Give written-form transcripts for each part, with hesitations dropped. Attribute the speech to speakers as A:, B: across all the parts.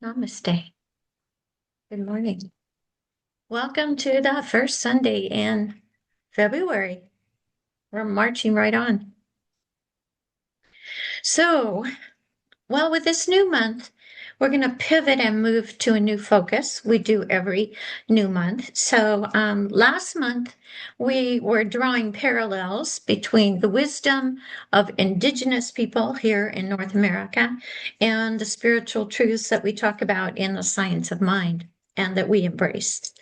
A: Namaste. Good morning. Welcome to the first Sunday in February. We're marching right on. So, with this new month, we're going to pivot and move to a new focus. We do every new month. So, last month, we were drawing parallels between the wisdom of indigenous people here in North America and the spiritual truths that we talk about in the science of mind and that we embrace.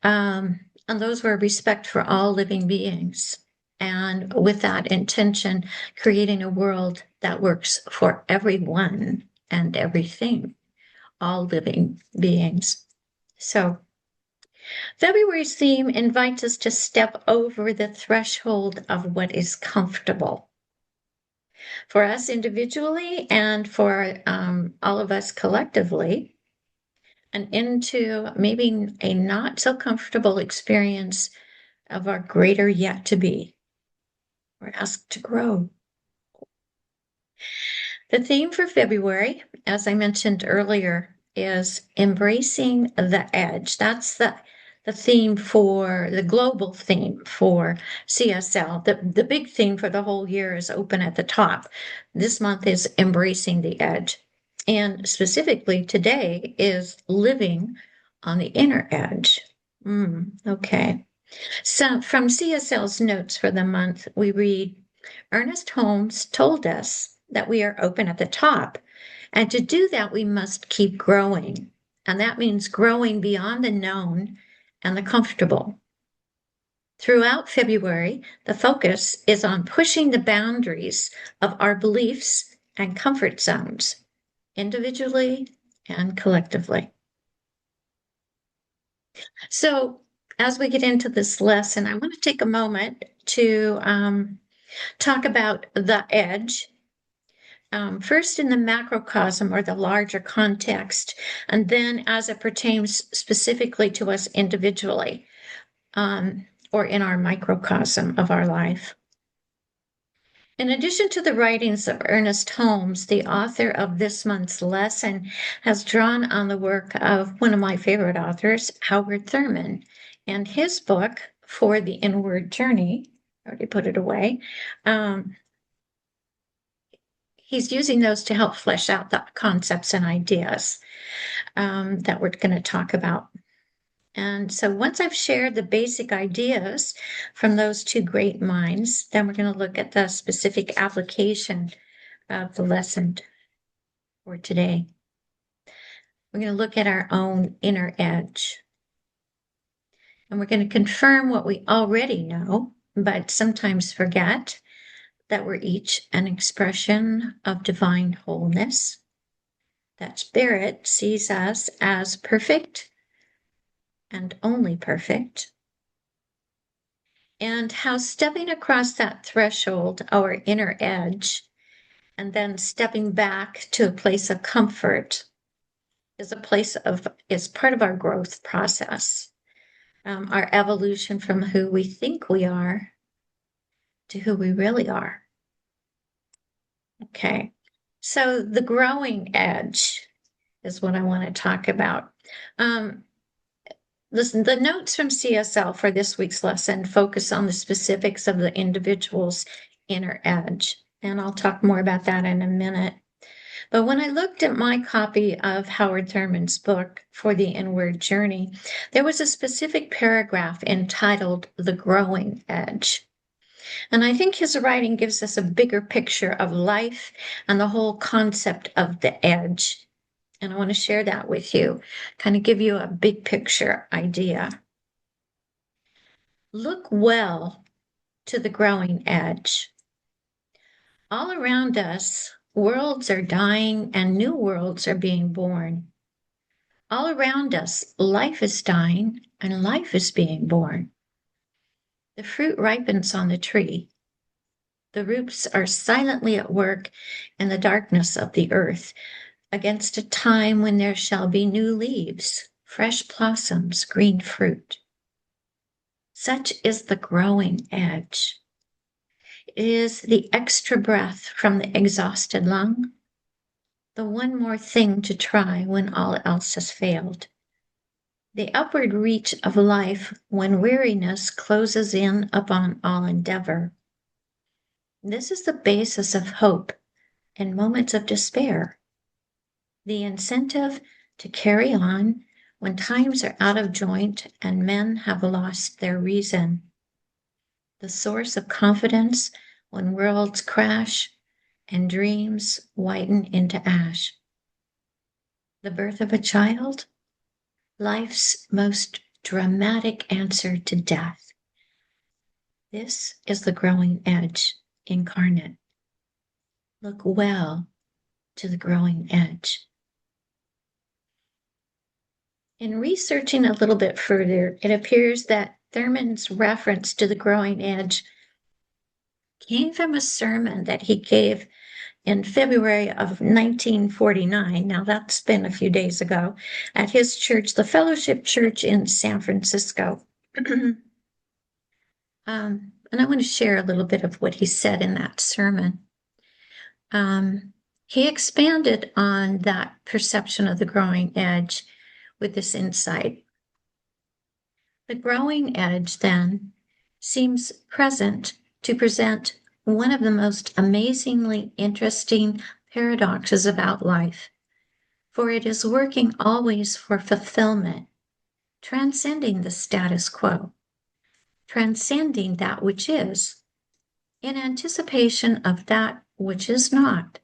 A: And those were respect for all living beings. And with that intention, creating a world that works for everyone and everything, all living beings. So, February's theme invites us to step over the threshold of what is comfortable for us individually and for all of us collectively, and into maybe a not so comfortable experience of our greater yet to be. We're asked to grow. The theme for February, as I mentioned earlier, is embracing the edge. That's the theme for the global theme for CSL. The big theme for the whole year is open at the top. This month is embracing the edge. And specifically today is living on the inner edge. Okay. So from CSL's notes for the month, we read, Ernest Holmes told us that we are open at the top. And to do that, we must keep growing. And that means growing beyond the known and the comfortable. Throughout February, the focus is on pushing the boundaries of our beliefs and comfort zones, individually and collectively. So, as we get into this lesson, I want to take a moment to talk about the edge. First in the macrocosm or the larger context, and then as it pertains specifically to us individually, or in our microcosm of our life. In addition to the writings of Ernest Holmes, the author of this month's lesson has drawn on the work of one of my favorite authors, Howard Thurman, and his book, For the Inward Journey. I already put it away. He's using those to help flesh out the concepts and ideas that we're going to talk about. And so once I've shared the basic ideas from those two great minds, then we're going to look at the specific application of the lesson for today. We're going to look at our own inner edge. And we're going to confirm what we already know, but sometimes forget, that we're each an expression of divine wholeness, that Spirit sees us as perfect and only perfect, and how stepping across that threshold, our inner edge, and then stepping back to a place of comfort is part of our growth process, our evolution from who we think we are to who we really are. Okay, so the growing edge is what I want to talk about. Listen, the notes from CSL for this week's lesson focus on the specifics of the individual's inner edge, and I'll talk more about that in a minute. But when I looked at my copy of Howard Thurman's book, For the Inward Journey, there was a specific paragraph entitled The Growing Edge. And I think his writing gives us a bigger picture of life and the whole concept of the edge. And I want to share that with you, kind of give you a big picture idea. Look well to the growing edge. All around us, worlds are dying and new worlds are being born. All around us, life is dying and life is being born. The fruit ripens on the tree. The roots are silently at work in the darkness of the earth, against a time when there shall be new leaves, fresh blossoms, green fruit. Such is the growing edge. It is the extra breath from the exhausted lung, the one more thing to try when all else has failed, the upward reach of life when weariness closes in upon all endeavor. This is the basis of hope in moments of despair, the incentive to carry on when times are out of joint and men have lost their reason, the source of confidence when worlds crash and dreams whiten into ash. The birth of a child, life's most dramatic answer to death. This is the growing edge incarnate. Look well to the growing edge. In researching a little bit further, it appears that Thurman's reference to the growing edge came from a sermon that he gave in February of 1949. Now, that's been a few days ago, at his church, the Fellowship Church in San Francisco. And I want to share a little bit of what he said in that sermon. He expanded on that perception of the growing edge with this insight. The growing edge, then, seems present to present one of the most amazingly interesting paradoxes about life, for it is working always for fulfillment, transcending the status quo, transcending that which is, in anticipation of that which is not.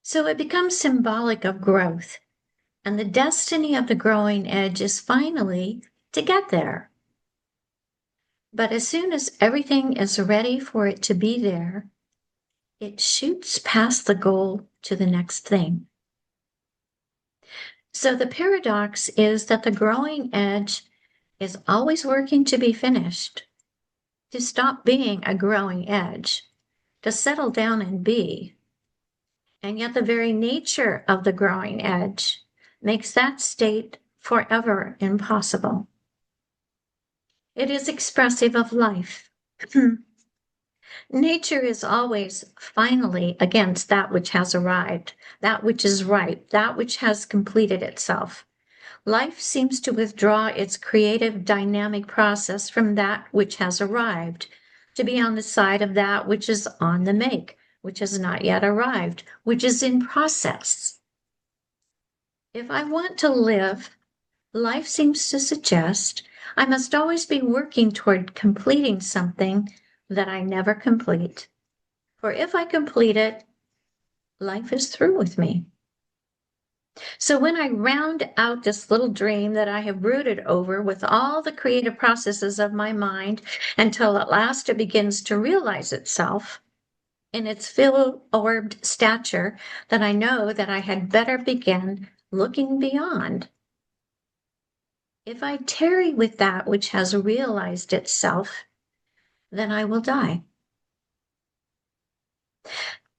A: So it becomes symbolic of growth, and the destiny of the growing edge is finally to get there. But as soon as everything is ready for it to be there, it shoots past the goal to the next thing. So the paradox is that the growing edge is always working to be finished, to stop being a growing edge, to settle down and be. And yet the very nature of the growing edge makes that state forever impossible. It is expressive of life. Nature is always finally against that which has arrived, that which is ripe, that which has completed itself. Life seems to withdraw its creative dynamic process from that which has arrived, to be on the side of that which is on the make, which has not yet arrived, which is in process. If I want to live, life seems to suggest I must always be working toward completing something that I never complete. For if I complete it, life is through with me. So when I round out this little dream that I have brooded over with all the creative processes of my mind until at last it begins to realize itself in its full-orbed stature, then I know that I had better begin looking beyond. If I tarry with that which has realized itself, then I will die.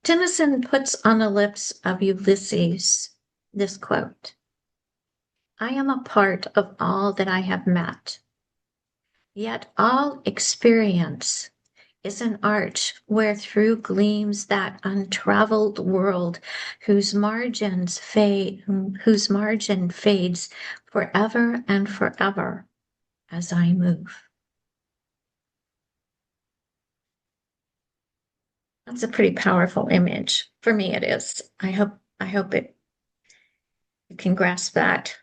A: Tennyson puts on the lips of Ulysses this quote, "I am a part of all that I have met, yet all experience is an arch wherethrough gleams that untraveled world whose margin fades forever and forever as I move." That's a pretty powerful image. For me, it is. I hope you can grasp that.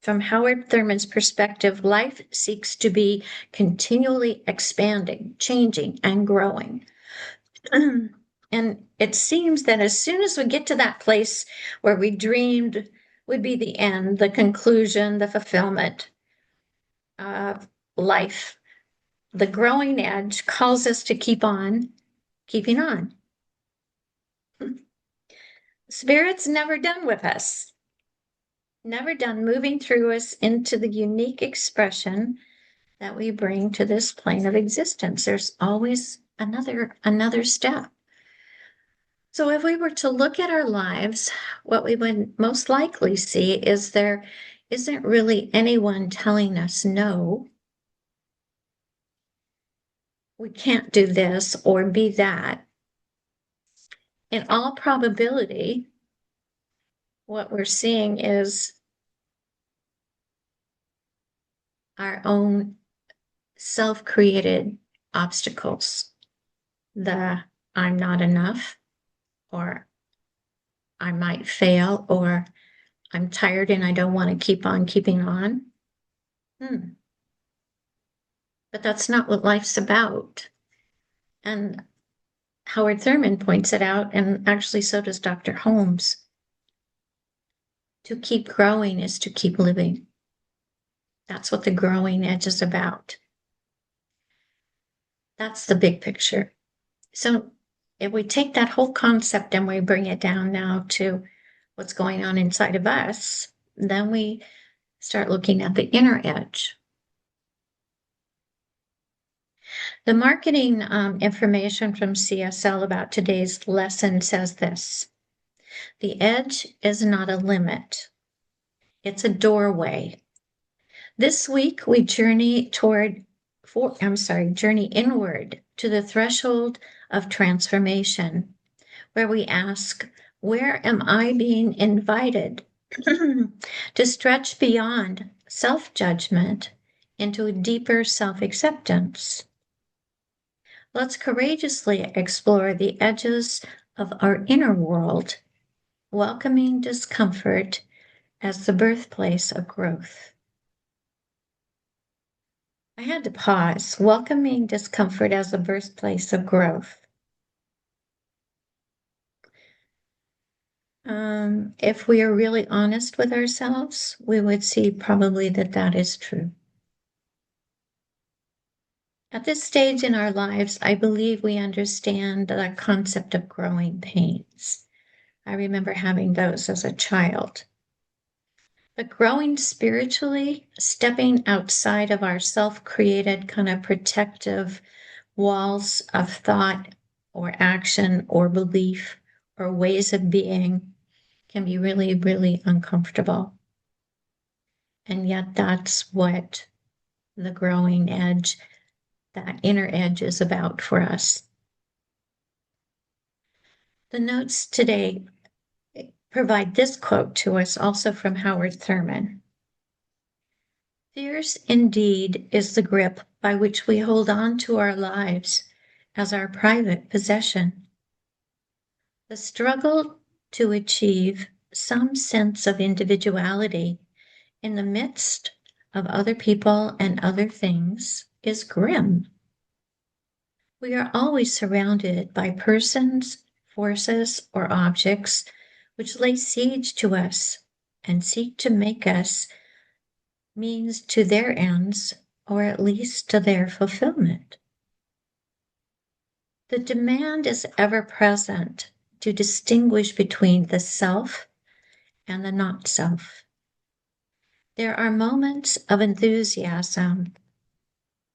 A: From Howard Thurman's perspective, life seeks to be continually expanding, changing, and growing. And it seems that as soon as we get to that place where we dreamed would be the end, the conclusion, the fulfillment of life, the growing edge calls us to keep on keeping on. Spirit's never done with us, never done moving through us into the unique expression that we bring to this plane of existence. There's always another step. So if we were to look at our lives, what we would most likely see is there isn't really anyone telling us no, we can't do this or be that. In all probability, what we're seeing is our own self-created obstacles. The I'm not enough, or I might fail, or I'm tired and I don't want to keep on keeping on. Hmm. But that's not what life's about. And Howard Thurman points it out, and actually so does Dr. Holmes. To keep growing is to keep living. That's what the growing edge is about. That's the big picture. So if we take that whole concept and we bring it down now to what's going on inside of us, then we start looking at the inner edge. The marketing information from CSL about today's lesson says this: the edge is not a limit, it's a doorway. This week we journey journey inward to the threshold of transformation, where we ask, where am I being invited to stretch beyond self-judgment into a deeper self-acceptance? Let's courageously explore the edges of our inner world, welcoming discomfort as the birthplace of growth. I had to pause. Welcoming discomfort as the birthplace of growth. If we are really honest with ourselves, we would see probably that that is true. At this stage in our lives, I believe we understand the concept of growing pains. I remember having those as a child. But growing spiritually, stepping outside of our self-created kind of protective walls of thought or action or belief or ways of being, can be really, really uncomfortable. And yet that's what the growing edge, that inner edge, is about for us. The notes today provide this quote to us, also from Howard Thurman. Fierce indeed is the grip by which we hold on to our lives as our private possession. The struggle to achieve some sense of individuality in the midst of other people and other things is grim. We are always surrounded by persons, forces, or objects which lay siege to us and seek to make us means to their ends, or at least to their fulfillment. The demand is ever present to distinguish between the self and the not self. There are moments of enthusiasm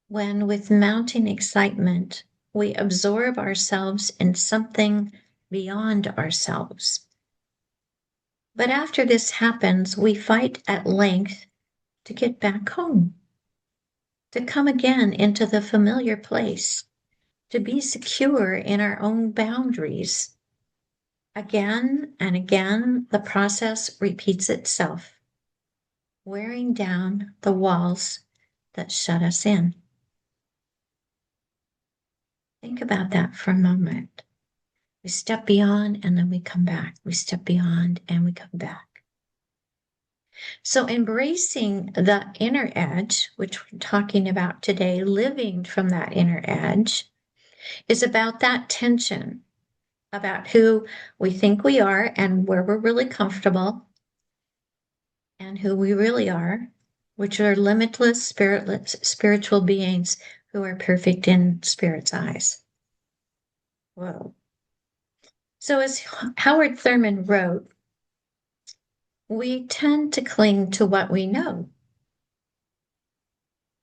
A: when, with mounting excitement, we absorb ourselves in something beyond ourselves. But after this happens, we fight at length to get back home, to come again into the familiar place, to be secure in our own boundaries. Again and again, the process repeats itself, wearing down the walls that shut us in. Think about that for a moment. We step beyond and then we come back. We step beyond and we come back. So embracing the inner edge, which we're talking about today, living from that inner edge, is about that tension, about who we think we are and where we're really comfortable, and who we really are, which are limitless, spiritless, spiritual beings who are perfect in Spirit's eyes. Whoa. So as Howard Thurman wrote, we tend to cling to what we know.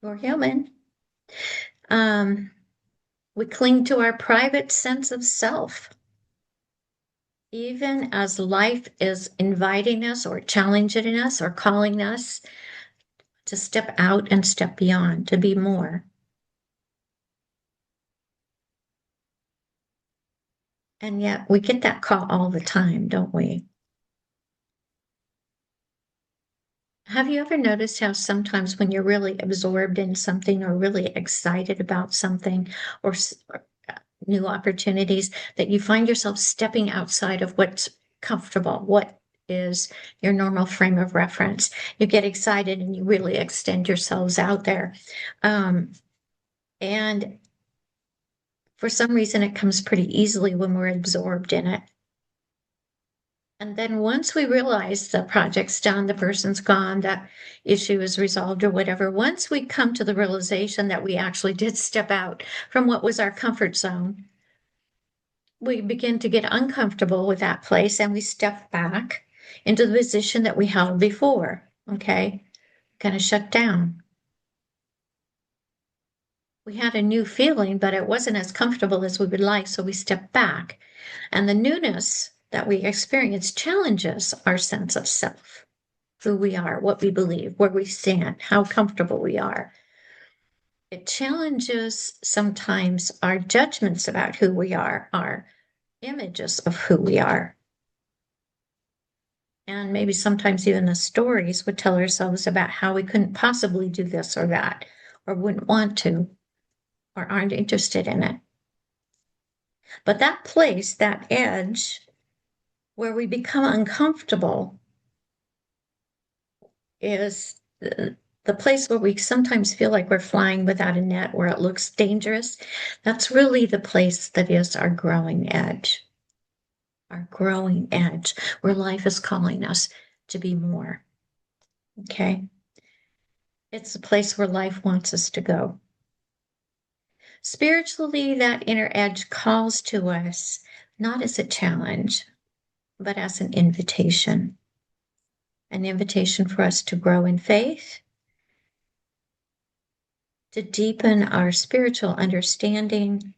A: We're human. We cling to our private sense of self. Even as life is inviting us or challenging us or calling us to step out and step beyond, to be more. And yet we get that call all the time, don't we? Have you ever noticed how sometimes when you're really absorbed in something or really excited about something or new opportunities, that you find yourself stepping outside of what's comfortable, what is your normal frame of reference? You get excited and you really extend yourselves out there. Um, and for some reason, it comes pretty easily when we're absorbed in it. And then once we realize the project's done, the person's gone, that issue is resolved or whatever, once we come to the realization that we actually did step out from what was our comfort zone, we begin to get uncomfortable with that place and we step back into the position that we held before. Okay. Kind of shut down. We had a new feeling, but it wasn't as comfortable as we would like. So we stepped back. And the newness that we experience challenges our sense of self, who we are, what we believe, where we stand, how comfortable we are. It challenges sometimes our judgments about who we are, our images of who we are. And maybe sometimes even the stories would tell ourselves about how we couldn't possibly do this or that, or wouldn't want to, or aren't interested in it. But that place, that edge, where we become uncomfortable is the place where we sometimes feel like we're flying without a net, where it looks dangerous. That's really the place that is our growing edge, where life is calling us to be more. Okay. It's the place where life wants us to go. Spiritually, that inner edge calls to us not as a challenge, but as an invitation for us to grow in faith, to deepen our spiritual understanding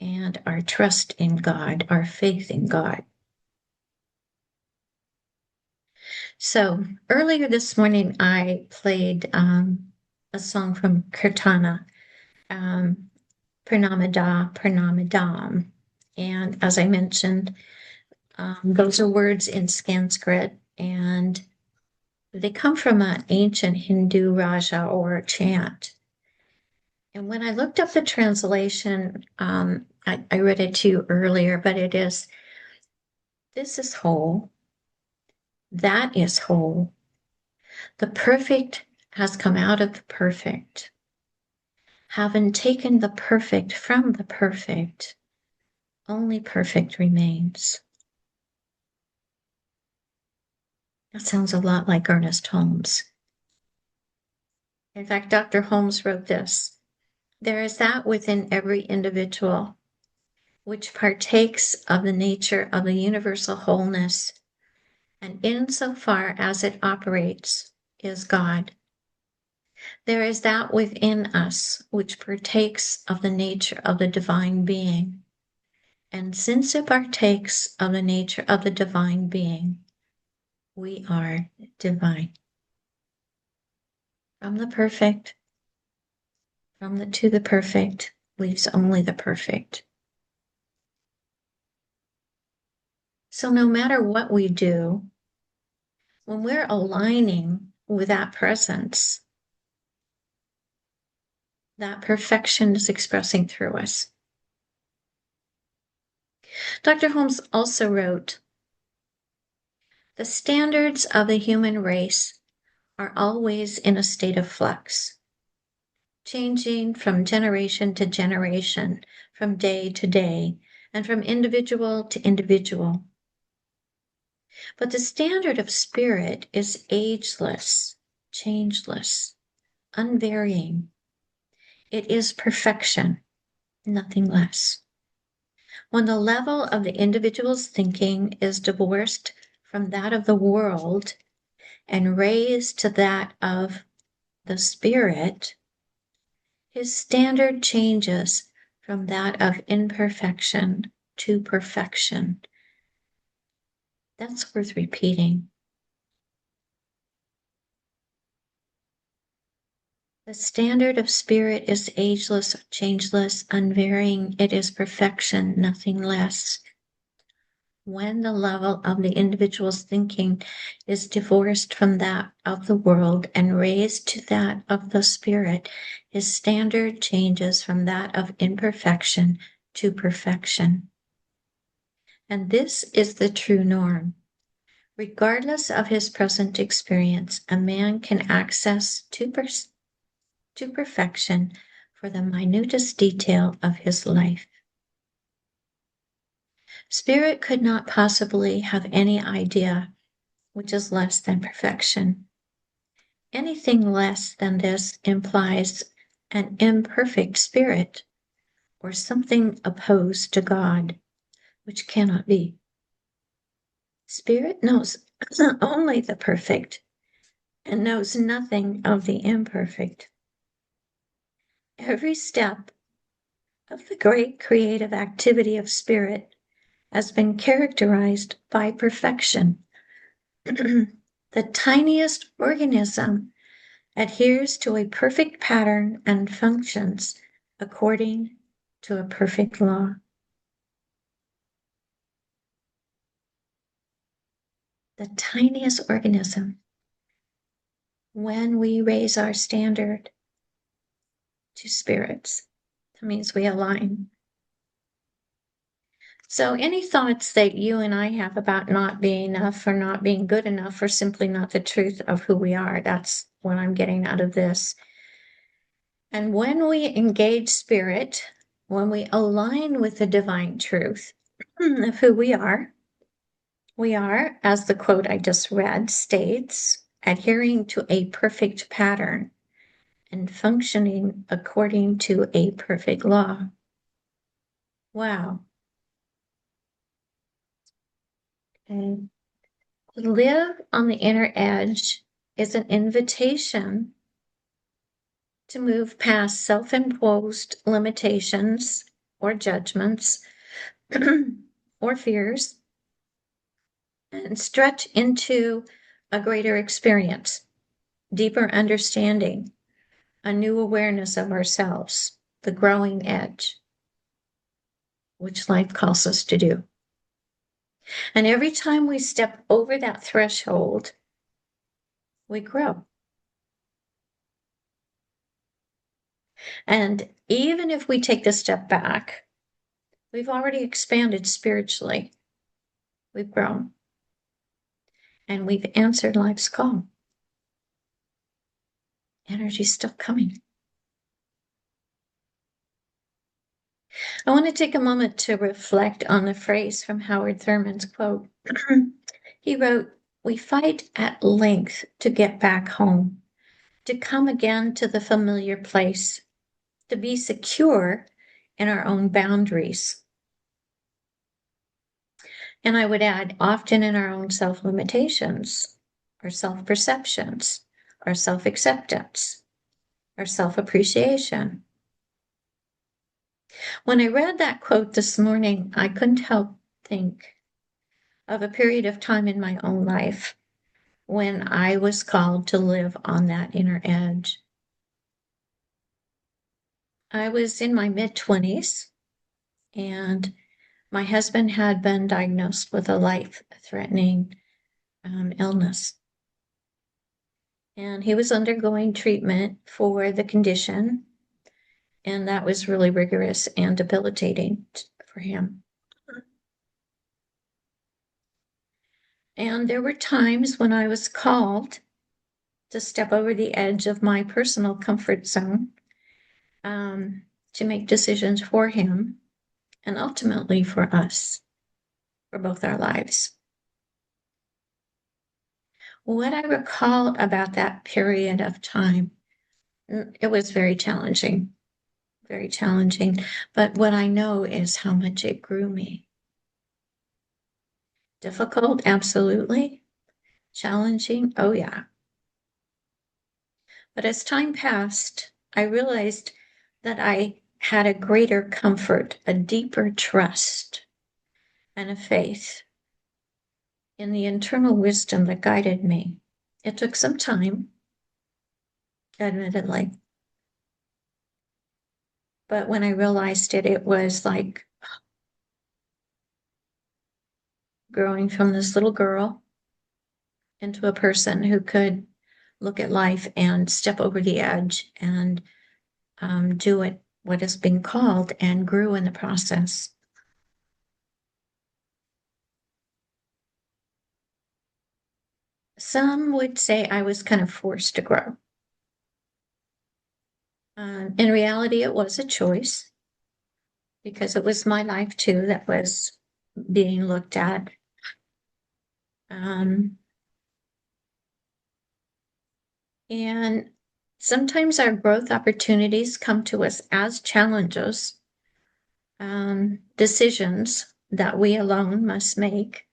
A: and our trust in God, our faith in God. So earlier this morning, I played a song from Kirtana, Pranamada, Pranamadam. And as I mentioned, those are words in Sanskrit, and they come from an ancient Hindu raja or chant. And when I looked up the translation, I read it to you earlier, but it is, this is whole, that is whole. The perfect has come out of the perfect. Having taken the perfect from the perfect, only perfect remains. That sounds a lot like Ernest Holmes. In fact, Dr. Holmes wrote this: there is that within every individual which partakes of the nature of the universal wholeness, and insofar as it operates, is God. There is that within us which partakes of the nature of the divine being, and since it partakes of the nature of the divine being, we are divine. From the perfect, to the perfect, leaves only the perfect. So no matter what we do, when we're aligning with that presence, that perfection is expressing through us. Dr. Holmes also wrote, the standards of the human race are always in a state of flux, changing from generation to generation, from day to day, and from individual to individual. But the standard of spirit is ageless, changeless, unvarying. It is perfection, nothing less. When the level of the individual's thinking is divorced from that of the world and raised to that of the spirit, his standard changes from that of imperfection to perfection. That's worth repeating. The standard of spirit is ageless, changeless, unvarying. It is perfection, nothing less. When the level of the individual's thinking is divorced from that of the world and raised to that of the spirit, his standard changes from that of imperfection to perfection. And this is the true norm. Regardless of his present experience, a man can access to perfection for the minutest detail of his life. Spirit could not possibly have any idea which is less than perfection. Anything less than this implies an imperfect spirit or something opposed to God, which cannot be. Spirit knows only the perfect and knows nothing of the imperfect. Every step of the great creative activity of spirit has been characterized by perfection. The tiniest organism adheres to a perfect pattern and functions according to a perfect law. The tiniest organism. When we raise our standard to spirits, that means we align. So any thoughts that you and I have about not being enough or not being good enough or simply not the truth of who we are, that's what I'm getting out of this. And when we engage spirit, when we align with the divine truth of who we are, as the quote I just read states, adhering to a perfect pattern and functioning according to a perfect law. Wow. And to live on the inner edge is an invitation to move past self-imposed limitations or judgments or fears and stretch into a greater experience, deeper understanding, a new awareness of ourselves, the growing edge, which life calls us to do. And every time we step over that threshold, we grow. And even if we take the step back, we've already expanded spiritually. We've grown. And we've answered life's call. Energy's still coming. I want to take a moment to reflect on the phrase from Howard Thurman's quote. He wrote, "We fight at length to get back home, to come again to the familiar place, to be secure in our own boundaries." And I would add, often in our own self-limitations, our self-perceptions, our self-acceptance, our self-appreciation. When I read that quote this morning, I couldn't help think of a period of time in my own life when I was called to live on that inner edge. I was in my mid-20s, and my husband had been diagnosed with a life-threatening illness. And he was undergoing treatment for the condition, and that was really rigorous and debilitating for him. And there were times when I was called to step over the edge of my personal comfort zone, to make decisions for him and ultimately for us, for both our lives. What I recall about that period of time, it was very challenging, very challenging. But what I know is how much it grew me. Difficult, absolutely. Challenging, oh yeah. But as time passed, I realized that I had a greater comfort, a deeper trust, and a faith in the internal wisdom that guided me. It took some time, admittedly. But when I realized it, it was like growing from this little girl into a person who could look at life and step over the edge and do what is being called, and grew in the process. Some would say I was kind of forced to grow. In reality, it was a choice because it was my life too that was being looked at. Um, and sometimes our growth opportunities come to us as challenges, decisions that we alone must make,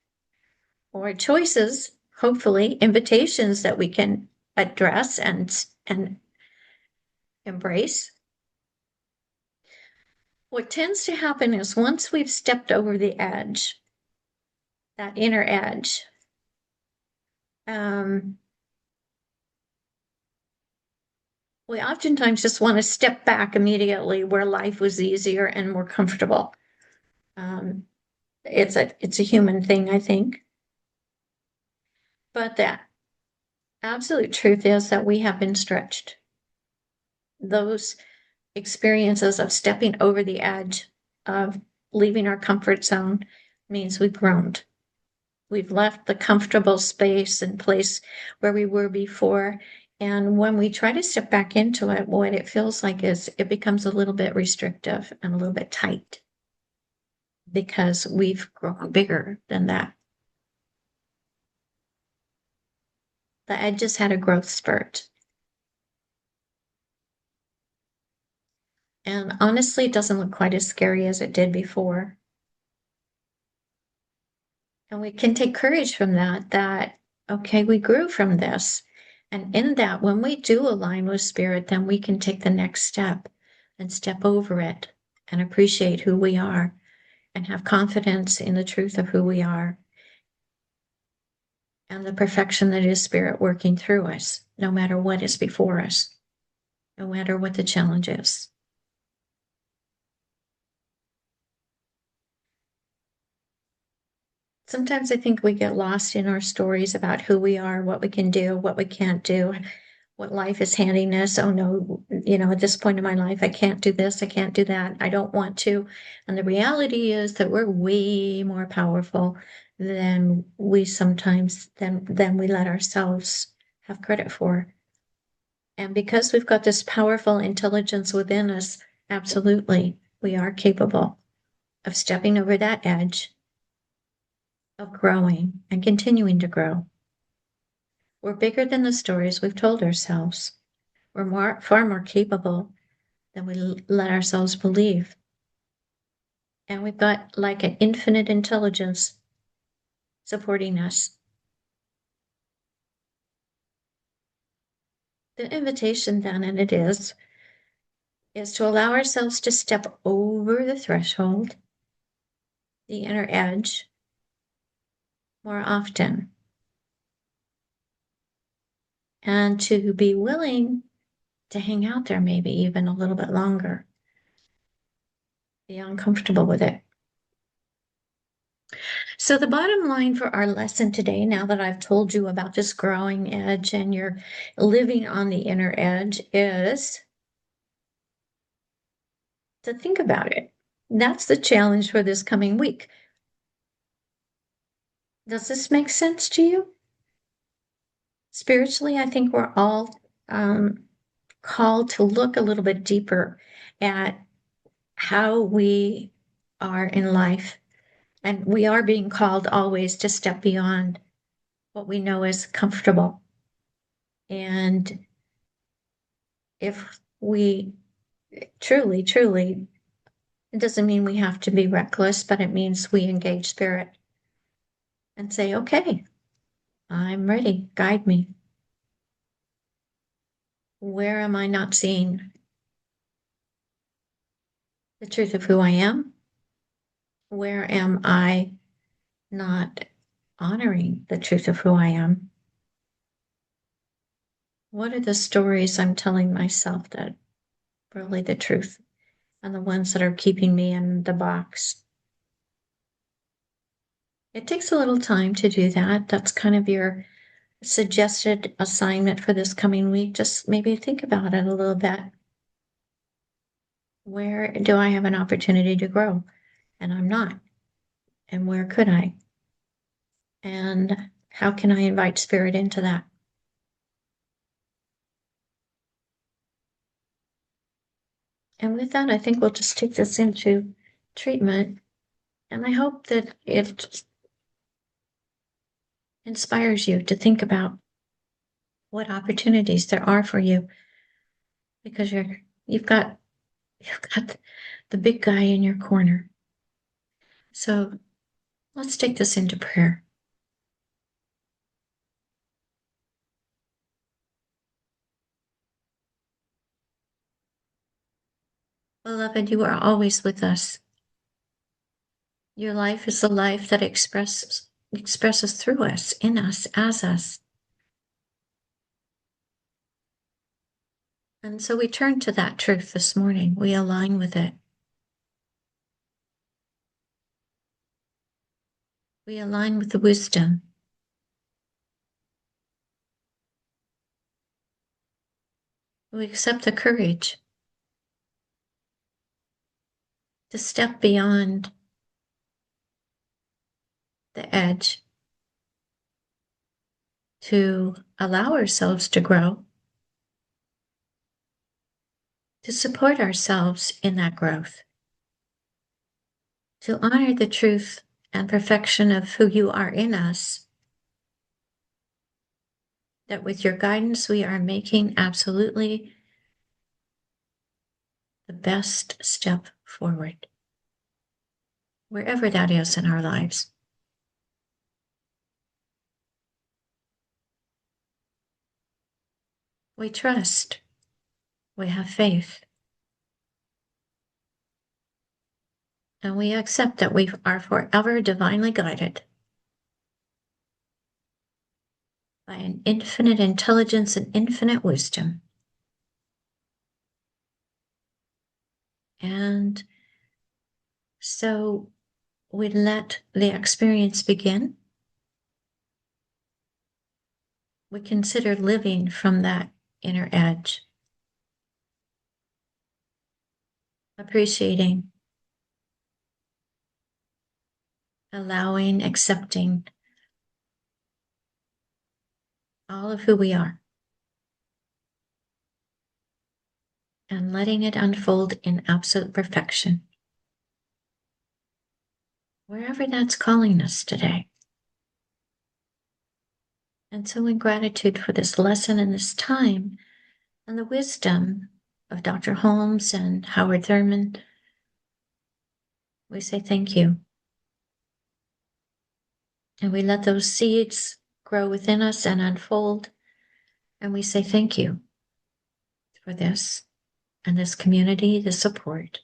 A: or choices, hopefully, invitations that we can address and embrace. What tends to happen is once we've stepped over the edge, that inner edge, um, we oftentimes just want to step back immediately where life was easier and more comfortable. Um, it's a human thing, I think. But the absolute truth is that we have been stretched. Those experiences of stepping over the edge, of leaving our comfort zone, means we've grown. We've left the comfortable space and place where we were before. And when we try to step back into it, what it feels like is it becomes a little bit restrictive and a little bit tight because we've grown bigger than that. The edges had a growth spurt. And honestly, it doesn't look quite as scary as it did before. And we can take courage from that, okay, we grew from this. And in that, when we do align with spirit, then we can take the next step and step over it and appreciate who we are and have confidence in the truth of who we are and the perfection that is spirit working through us, no matter what is before us, no matter what the challenge is. Sometimes I think we get lost in our stories about who we are, what we can do, what we can't do, what life is handing us. Oh no, at this point in my life, I can't do this, I can't do that, I don't want to. And the reality is that we're way more powerful than we sometimes than we let ourselves have credit for. And because we've got this powerful intelligence within us, absolutely, we are capable of stepping over that edge, of growing and continuing to grow. We're bigger than the stories we've told ourselves. We're far more capable than we let ourselves believe. And we've got like an infinite intelligence supporting us. The invitation then, and it is to allow ourselves to step over the threshold, the inner edge, more often. And to be willing to hang out there maybe even a little bit longer. Be uncomfortable with it. So the bottom line for our lesson today, now that I've told you about this growing edge and you're living on the inner edge, is to think about it. That's the challenge for this coming week. Does this make sense to you? Spiritually, I think we're all called to look a little bit deeper at how we are in life. And we are being called always to step beyond what we know is comfortable. And if we truly, truly, it doesn't mean we have to be reckless, but it means we engage spirit and say, okay, I'm ready, guide me. Where am I not seeing the truth of who I am? Where am I not honoring the truth of who I am? What are the stories I'm telling myself that are really the truth and the ones that are keeping me in the box? It takes a little time to do that. That's kind of your suggested assignment for this coming week. Just maybe think about it a little bit. Where do I have an opportunity to grow? And I'm not. And where could I? And how can I invite spirit into that? And with that, I think we'll just take this into treatment. And I hope that it inspires you to think about what opportunities there are for you, because you've got the big guy in your corner. So let's take this into prayer. Beloved, you are always with us. Your life is the life that expresses through us, in us, as us. And so we turn to that truth this morning. We align with it. We align with the wisdom. We accept the courage to step beyond the edge, to allow ourselves to grow, to support ourselves in that growth, to honor the truth and perfection of who you are in us, that with your guidance we are making absolutely the best step forward, wherever that is in our lives. We trust, we have faith, and we accept that we are forever divinely guided by an infinite intelligence and infinite wisdom. And so we let the experience begin. We consider living from that inner edge, appreciating, allowing, accepting all of who we are, and letting it unfold in absolute perfection, wherever that's calling us today. And so in gratitude for this lesson and this time and the wisdom of Dr. Holmes and Howard Thurman, we say thank you. And we let those seeds grow within us and unfold. And we say thank you for this and this community, the support.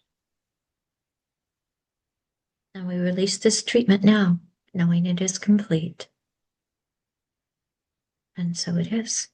A: And we release this treatment now, knowing it is complete. And so it is.